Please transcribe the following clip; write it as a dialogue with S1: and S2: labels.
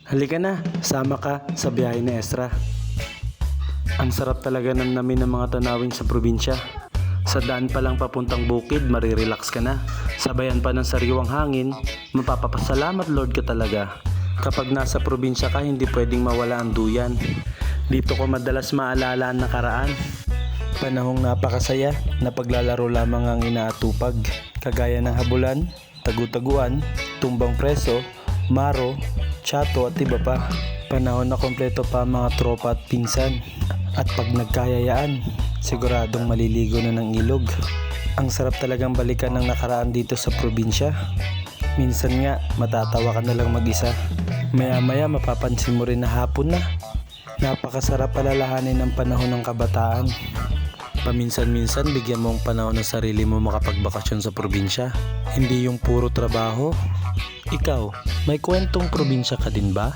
S1: Halika na, sama ka sa biyahe ni Ezra. Ang sarap talaga namnamin ng mga tanawin sa probinsya. Sa daan pa lang papuntang bukid, marirelax ka na. Sabayan pa ng sariwang hangin, mapapapasalamat Lord ka talaga. Kapag nasa probinsya ka, hindi pwedeng mawala ang duyan. Dito ko madalas maalala ang nakaraan. Panahong napakasaya na paglalaro lamang ang inaatupag. Kagaya ng habulan, tagu-taguan, tumbang preso, maro, tsato at iba pa. Panahon na kompleto pa ang mga tropa at pinsan. At pag nagkayayaan, siguradong maliligo na ng ilog. Ang sarap talagang balikan ng nakaraan dito sa probinsya. Minsan nga, matatawa ka na lang mag-isa. Maya-maya mapapansin mo rin na hapon na. Napakasarap palalahanin ang panahon ng kabataan. Paminsan-minsan, bigyan mo ang panahon ng sarili mo makapagbakasyon sa probinsya. Hindi yung puro trabaho. Ikaw, may kwentong probinsya ka din ba?